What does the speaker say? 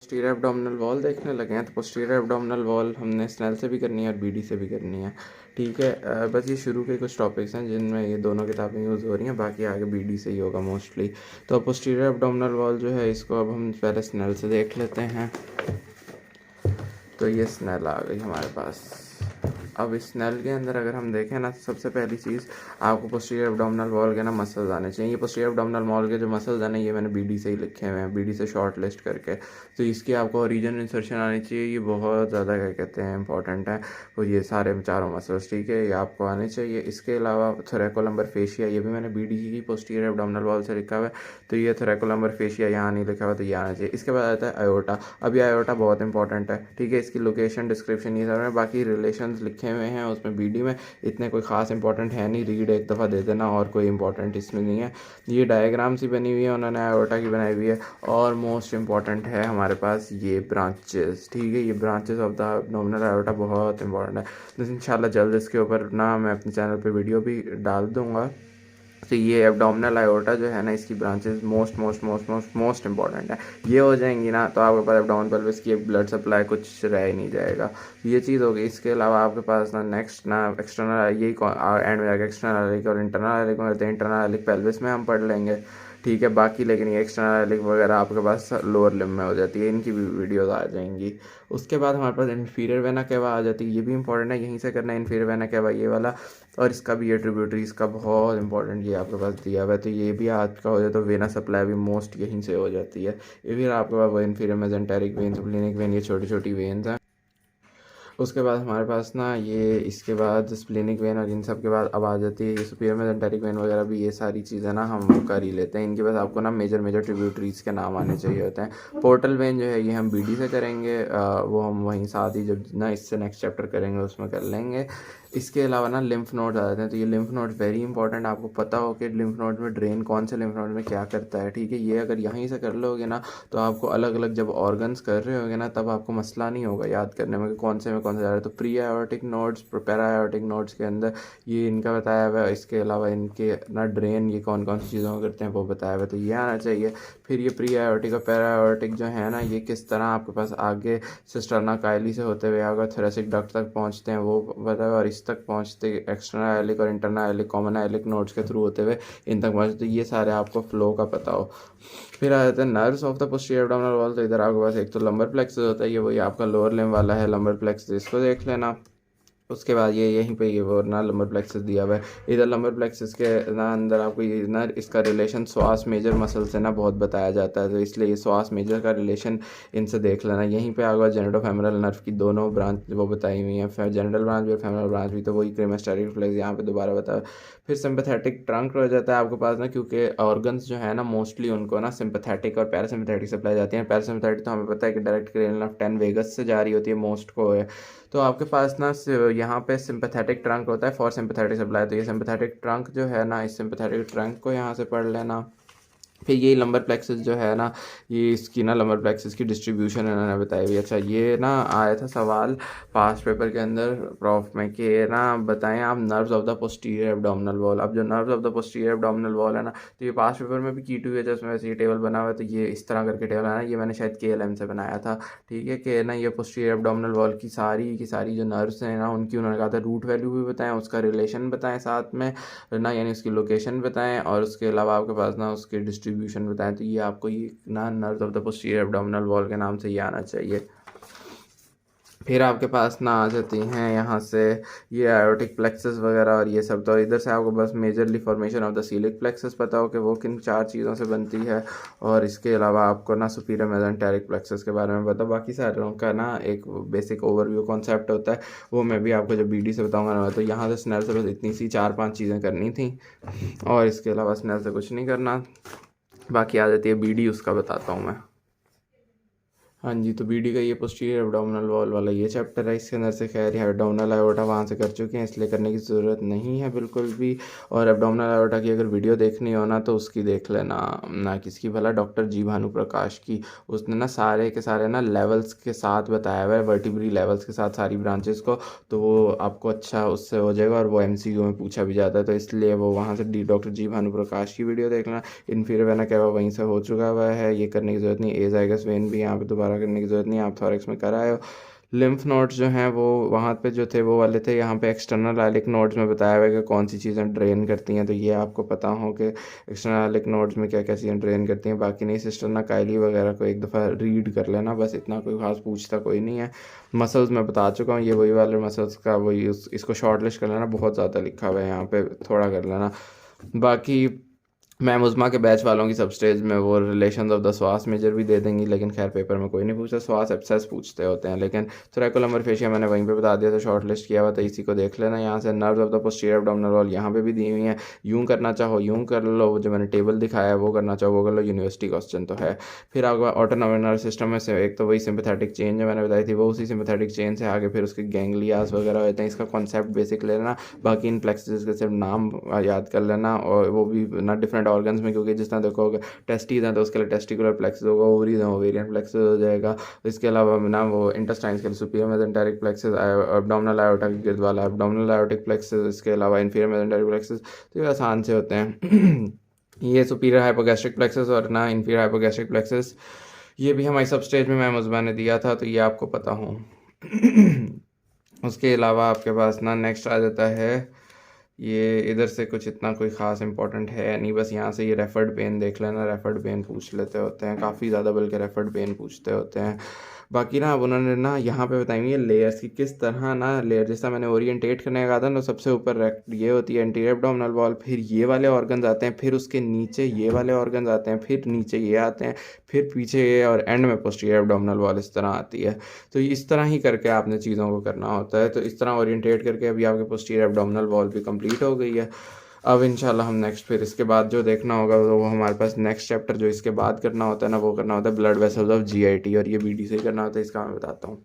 Posterior abdominal wall देखने लगे हैं तो पोस्टीरियर एब्डोमिनल वॉल हमने स्नेल से भी करनी है और बीडी से भी करनी है। ठीक है, बस ये शुरू के कुछ टॉपिक्स हैं जिनमें ये दोनों किताबें यूज़ हो रही हैं, बाकी आगे बीडी से ही होगा मोस्टली। तो अब पोस्टीरियर एब्डोमिनल वॉल जो है इसको अब हम पहले स्नेल से देख लेते हैं। तो ये स्नेल आ गई हमारे पास। अब इस स्नेल के अंदर अगर हम देखें ना, सबसे पहली चीज़ आपको पोस्टीरियर एब्डोमिनल वॉल के ना मसल्स आने चाहिए। ये पोस्टीरियर एब्डोमिनल वॉल के जो मसल्स हैं ना, ये मैंने बीडी से ही लिखे हुए हैं, बीडी से शॉर्ट लिस्ट करके। तो इसकी आपको रीजन इंसर्शन आनी चाहिए, ये बहुत ज़्यादा क्या कहते हैं इंपॉर्टेंट है। तो ये सारे चारों मसल्स, ठीक है, ये आपको आने चाहिए। इसके अलावा थोरैकोलम्बर फेशिया, ये भी मैंने बीडी की पोस्टीरियर एब्डोमिनल वॉल से लिखा हुआ है। तो ये थोरैकोलम्बर फेशिया यहाँ नहीं लिखा हुआ, तो ये आना चाहिए। इसके बाद आता है आयोटा। अब ये आयोटा बहुत इंपॉर्टेंट है, ठीक है, इसकी लोकेशन डिस्क्रिप्शन ये सब है, बाकी रिलेशंस लिखे हुए हैं उसमें बीडी में, इतने कोई ख़ास इंपॉर्टेंट है नहीं, रीड एक दफ़ा दे देना और कोई इंपॉर्टेंट इसमें नहीं है। ये डायग्राम सी बनी हुई है, उन्होंने आयोटा की बनाई हुई है। और मोस्ट इंपॉर्टेंट है हमारे पास ये ब्रांचेस, ठीक है, ये branches of the abdominal iota बहुत इंपॉर्टेंट है। तो इंशाल्लाह जल्द इसके ऊपर ना मैं अपने चैनल पे वीडियो भी डाल दूँगा। तो ये एब्डोमिनल आयोटा जो है ना, इसकी branches most most most most most important है। ये हो जाएंगी ना तो आपके पास एब्डोमिनल पेल्विस की ब्लड सप्लाई कुछ रह ही नहीं जाएगा। ये चीज़ हो गई। इसके अलावा आपके पास ना नेक्स्ट ना एक्सटर्नल, यही एंड में जाएगा एक्सटर्नल एलिक और इंटरनल एलिक में रहते हैं। इंटरनल एलिक पेल्विस में हम पढ़ लेंगे, ठीक है, बाकी लेकिन ये एक्सटर्नल एलिक वगैरह आपके पास लोअर लिम्ब में हो जाती है, इनकी भी वीडियोज़ आ जाएंगी। उसके बाद हमारे पास इन्फीरियर वेना केवा आ जाती है, ये भी इंपॉर्टेंट है, यहीं से करना है इन्फीरियर वेना केवा ये वाला। और इसका भी ये ट्रिब्यूटरी इसका बहुत इंपॉर्टेंट ये आपके पास दिया हुआ है, तो ये भी आपका हो जाता है। वेना सप्लाई भी मोस्ट यहीं से हो जाती है। ये फिर आपके पास वो inferior mesenteric when, splenic when, ये छोटी छोटी वेन्स हैं। उसके बाद हमारे पास ना ये इसके बाद स्प्लेनिक वेन और इन सब के बाद अब आ जाती है ये सुपीरियर मेजेंटेरिक वेन वगैरह भी, ये सारी चीज़ें ना हम कर ही लेते हैं। इनके पास आपको ना मेजर मेजर ट्रिब्यूटरीज के नाम आने चाहिए होते हैं। पोर्टल वेन जो है ये हम बीडी से करेंगे, वो हम वहीं साथ ही जब ना इससे नेक्स्ट चैप्टर करेंगे उसमें कर लेंगे। इसके अलावा ना लिम्फ नोड्स आ जाते हैं। तो ये लिम्फ नोड्स वेरी इंपॉर्टेंट, आपको पता हो कि लिम्फ नोड में ड्रेन कौन से लिम्फ नोड में क्या करता है, ठीक है। ये अगर यहीं से कर लोगे ना तो आपको अलग अलग जब ऑर्गन्स कर रहे होगे ना तब आपको मसला नहीं होगा याद करने में कि कौन से में कौन सा जा रहा है। तो pre aortic nodes, para aortic nodes के अंदर ये इनका बताया हुआ है। इसके अलावा इनके ना ड्रेन ये कौन कौन सी चीज़ों को करते हैं वो बताया हुआ है, तो ये आना चाहिए। फिर ये प्री आयोटिक और पैरा आयोटिक जो है ना, ये किस तरह आपके पास आगे सिस्टर्ना कायली से होते हुए आगे थोरेसिक डक्ट तक पहुँचते हैं वो बताया, और इस तक पहुँचते एक्सटर्नल एलिक और internal iliac common iliac nodes के थ्रू होते हुए इन तक पहुँचते, तो ये सारे आपको फ्लो का पता हो। फिर आ जाते हैं nerves of the posterior abdominal wall. तो इधर आपके पास एक तो लंबर प्लेक्सस होता है, ये वही आपका लोअर लिम्ब वाला है लंबर प्लेक्सस, इसको देख लेना। उसके बाद ये यहीं पे ये वो ना लंबर प्लेक्सस दिया हुआ है। इधर लंबर प्लेक्सस के ना अंदर आपको ये ना इसका रिलेशन श्वास मेजर मसल से ना बहुत बताया जाता है, तो इसलिए ये श्वास मेजर का रिलेशन इनसे देख लेना। यहीं पे आगे जेनेटोफेमोरल नर्व की दोनों ब्रांच वो बताई हुई हैं, जेनेटल ब्रांच भी और फेमोरल ब्रांच भी, तो वही क्रेमास्टेरिक रिफ्लेक्स यहाँ पे दोबारा बताया। फिर सिंपैथेटिक ट्रंक हो जाता है आपके पास ना, क्योंकि ऑर्गन्स जो है ना मोस्टली उनको ना सिंपैथेटिक और पैरासिम्पैथेटिक सप्लाई जाती है। पैरासिम्पैथेटिक तो हमें पता है कि डायरेक्ट क्रेनियल नर्व 10 वेगस से जा रही होती है मोस्ट को है। तो आपके पास ना यहाँ पे सिंपैथेटिक ट्रंक होता है फॉर सिंपैथेटिक सप्लाई। तो ये सिंपैथेटिक ट्रंक जो है ना, इस सिंपैथेटिक ट्रंक को यहाँ से पढ़ लेना। फिर ये लंबर प्लेक्सस जो है ना, ये इसकी ना लंबर प्लेक्सस की डिस्ट्रीब्यूशन इन्होंने बताई हुई। अच्छा, ये ना आया था सवाल पास्ट पेपर के अंदर प्रॉफ में कि ना बताएं आप nerves of the posterior abdominal wall. अब जो nerves of the posterior abdominal wall है ना, तो ये पास्ट पेपर में भी की टू है, उसमें वैसे ये टेबल बना हुआ है। तो ये इस तरह करके टेबल है ना, ये मैंने शायद KLM से बनाया था, ठीक है, कि ना ये पोस्टीरियर एब्डोमिनल वॉल की सारी जो नर्व्स हैं ना उनकी उन्होंने कहा था रूट वैल्यू भी बताएं, उसका रिलेशन बताएं साथ में ना, यानी उसकी लोकेशन बताएं, और उसके अलावा आपके पास ना उसके डिस्ट्रीब्यूशन बताएं। तो ये आपको ये ना nerves of the posterior abdominal wall के नाम से ये आना चाहिए। फिर आपके पास ना आ जाती हैं यहाँ से ये आयोटिक प्लेक्सस वगैरह और ये सब। तो इधर से आपको बस majorly formation of the coeliac plexus पता हो कि वो किन 4 चीज़ों से बनती है, और इसके अलावा आपको ना सुपीरियर मेजेंटेरिक प्लेक्सस के बारे में पता। बाकी सारों का ना एक बेसिक ओवरव्यू कॉन्सेप्ट होता है, वो मैं भी आपको जब BD से बताऊँगा ना। तो यहाँ से स्नेल से बस इतनी सी 4-5 चीज़ें करनी थी, और इसके अलावा स्नेल से कुछ नहीं करना। बाकी आ जाती है BD, उसका बताता हूँ मैं। हाँ जी, तो BD का ये पोस्टीरियर एब्डोमिनल वॉल वाला ये चैप्टर है। इसके अंदर से खैर ये एब्डोमिनल आयोटा वहाँ से कर चुके हैं, इसलिए करने की ज़रूरत नहीं है बिल्कुल भी। और एब्डोमिनल आयोटा की अगर वीडियो देखनी हो ना तो उसकी देख लेना ना, किसकी भला, डॉक्टर जी भानुप्रकाश की। उसने ना सारे के सारे ना लेवल्स के साथ बताया हुआ है, वर्टिब्री लेवल्स के साथ सारी ब्रांचेस को, तो वो आपको अच्छा उससे हो जाएगा, और वो MCQ में पूछा भी जाता है, तो इसलिए वो वहाँ से डॉक्टर जी भानुप्रकाश की वीडियो देख लेना। इन्फीरियर वेना केवा वहीं से हो चुका हुआ है, ये करने की ज़रूरत नहीं। एजाइगस वेन भी यहाँ पे दोबारा दोबारा करने की ज़रूरत नहीं है, आप थॉरैक्स में कर आए हो। लिम्फ नोड्स जो हैं वो वहाँ पे जो थे वो वाले थे, यहाँ पे एक्सटर्नल आइलिक नोड्स में बताया हुआ है कि कौन सी चीज़ें ड्रेन करती हैं, तो ये आपको पता हो कि एक्सटर्नल आइलिक नोड्स में क्या क्या चीज़ें ड्रेन करती हैं। बाकी नहीं, सिस्टर्ना काइली वगैरह को एक दफ़ा रीड कर लेना, बस इतना, कोई खास पूछता कोई नहीं है। मसल्स मैं बता चुका हूँ, ये वही वाले मसल्स का वही इसको शॉर्ट लिस्ट कर लेना, बहुत ज़्यादा लिखा हुआ है यहाँ पे, थोड़ा कर लेना। बाकी मैम उज़मा के बैच वालों की सब स्टेज में वो रिलेशंस ऑफ द श्वास मेजर भी दे देंगी, लेकिन खैर पेपर में कोई नहीं पूछता, श्वास एब्सेस पूछते होते हैं। लेकिन थोरैकुलम और फेशिया मैंने वहीं पे बता दिया था, शॉर्ट लिस्ट किया हुआ था, इसी को देख लेना। यहाँ से nerves of the posterior abdominal wall यहाँ पे भी दी हुई हैं, यूँ करना चाहो यूँ कर लो, जो मैंने टेबल दिखाया है वो करना चाहो वो कर लो, यूनिवर्सिटी क्वेश्चन तो है। फिर आगे ऑटोनॉमिक नर्वस सिस्टम में से एक तो वही सिंपैथेटिक चेन जो मैंने बताई थी, वो उसी सिंपैथेटिक चेन से आगे फिर उसके गैंग्लियास वगैरह होते हैं, इसका कॉन्सेप्ट बेसिक ले लेना। बाकी इन प्लेक्सेस के सिर्फ नाम याद कर लेना, और वो भी ना डिफरेंट ऑर्गन्स में, क्योंकि जिस तरह देखोगे टेस्टीज हैं तो उसके लिए टेस्टिकुलर प्लेक्सस होगा, ओवरीज हैं ओवेरियन प्लेक्सस हो जाएगा। इसके अलावा ना वो इंटेस्टाइन्स के लिए superior mesenteric plexus, abdominal iota के गिर्द वाला एब्डोमिनल आयोटिक प्लेक्सस, इसके अलावा इंफीरियर मेसेंटेरिक प्लेक्सस, तो ये आसान से होते हैं। ये सुपीरियर हाइपोगैस्ट्रिक प्लेक्सस और ना इंफीरियर हाइपोगैस्ट्रिक प्लेक्सस, ये भी हमारी सब स्टेज में मैम उज़मा ने दिया था, तो ये आपको पता हो। उसके अलावा आपके पास ना नेक्स्ट आ जाता है, ये इधर से कुछ इतना कोई ख़ास इंपॉर्टेंट है नहीं, बस यहाँ से ये रेफर्ड पेन देख लेना, रेफर्ड पेन पूछ लेते होते हैं काफ़ी ज़्यादा, बल्कि रेफर्ड पेन पूछते होते हैं। बाकी ना अब उन्होंने ना यहाँ पे बताई हुई है लेयर्स की, किस तरह ना लेयर, जैसा मैंने ओरिएंटेट करने का कहा था ना, सबसे ऊपर ये होती है एंटीरियर एब्डोमिनल वॉल, फिर ये वाले ऑर्गन्स आते हैं, फिर उसके नीचे ये वाले ऑर्गन्स आते हैं, फिर नीचे ये आते हैं, फिर पीछे ये, और एंड में पोस्टीरियर एब्डोमिनल वॉल इस तरह आती है। तो इस तरह ही करके आपने चीज़ों को करना होता है। तो इस तरह ओरिएंटेट करके अभी आपके पोस्टीरियर एब्डोमिनल वॉल भी कंप्लीट हो गई है। अब इंशाल्लाह हम नेक्स्ट फिर इसके बाद जो देखना होगा वो हमारे पास नेक्स्ट चैप्टर जो इसके बाद करना होता है ना, वो करना होता है ब्लड वेसल्स ऑफ जीआईटी, और ये बीडी से ही करना होता है, इसका मैं बताता हूँ।